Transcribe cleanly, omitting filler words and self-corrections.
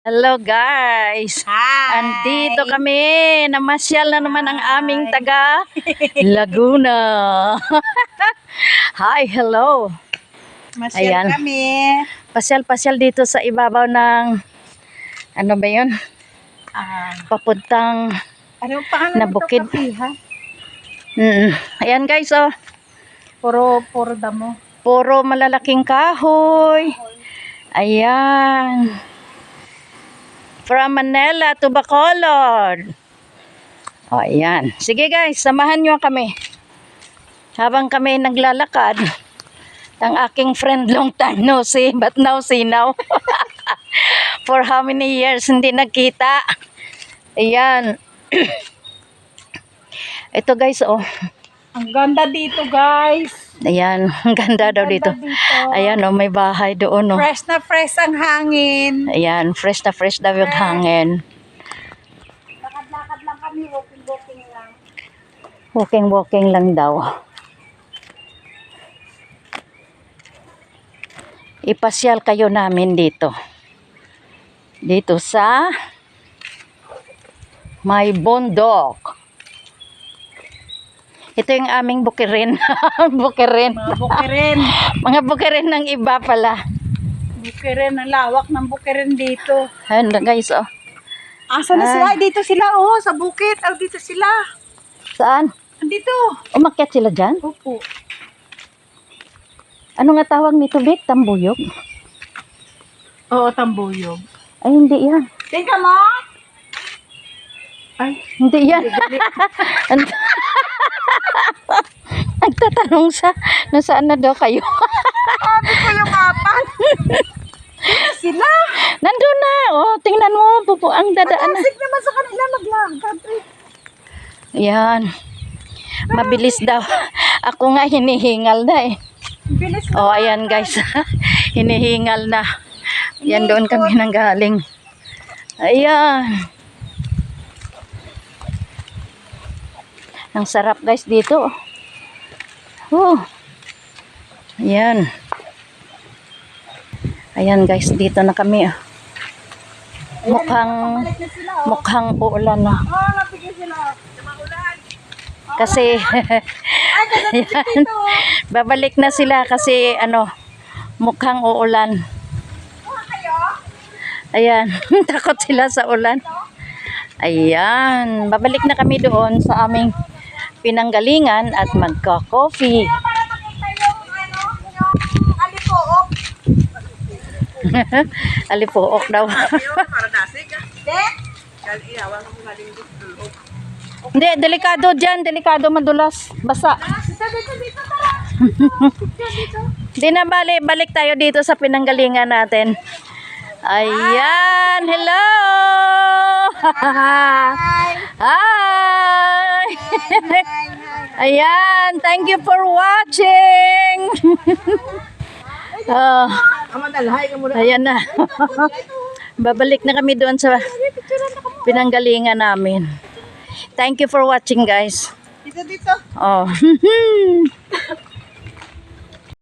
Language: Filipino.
Hello guys! Hi! Andito kami! Namasyal na naman ang aming taga Laguna! Hi! Hello! Masyal Ayan. kami. Pasyal-pasyal dito sa ibabaw ng ano ba yun? Papuntang Ano pangalan na nito? bukid. Kapiha? Ayan guys, oh. Puro damo. Puro malalaking kahoy. Ayan. From Manila to Bacolod. O, ayan. Sige guys, samahan nyo kami. Habang kami naglalakad, ang aking friend long time no see, but now see now. For how many years hindi nagkita. Ayan. Ito guys, oh. Ang ganda dito, guys. Ayan, ang ganda daw dito. Ayan, oh, may bahay doon, oh. Fresh na fresh ang hangin. Ayan, fresh na fresh daw yung hangin. Lakad-lakad lang kami, walking lang. Walking lang daw. Ipasyal kayo namin dito. Dito sa may bundok. Ito yung aming bukirin. Bukirin. Mga bukirin. Mga bukirin ng iba pala. Bukirin, ang lawak ng bukirin dito. Ayan guys, oh. Asa na sila? Ay, dito sila, oh, sa bukit. Oh, dito sila. Saan? Andito. Umakyat sila dyan? Opo. Ano nga tawag nito, Bek? Tambuyog? Oo, tambuyog. Ay, hindi yan. Tingka mo. Ay, Hindi yan. Nagtatanong sa nasaan na daw kayo. sabi ko yung apat. Sila. Nandun na. Oh, tingnan mo. Ang dadaan na. Asik naman sa kanila maglakad. Yan. Mabilis daw. Ako nga hinihingal na eh. Bilis na. Oh, ayan guys. Hinihingal na. Yan doon kami nanggaling. Ayan. Ang sarap guys dito. Oh. Ayan. Ayan guys, dito na kami. Mukhang uulan na. Oh, napigil sila. Maulan. Kasi Ay, ganda dito. babalik na sila kasi mukhang uulan. Kayo? Ayan, takot sila sa ulan. Ayan, babalik na kami doon sa aming pinanggalingan at magka-coffee. Para makita yung alipook. Alipook daw. Para dasig. Hindi, delikado dyan. Delikado, madulas. Basa. Dito, tara. Hindi na balik tayo dito sa pinanggalingan natin. Ayan, hello! Hi! Ayan, thank you for watching! Ayan na. Babalik na kami doon sa pinanggalingan namin. Thank you for watching, guys. Dito. Oh.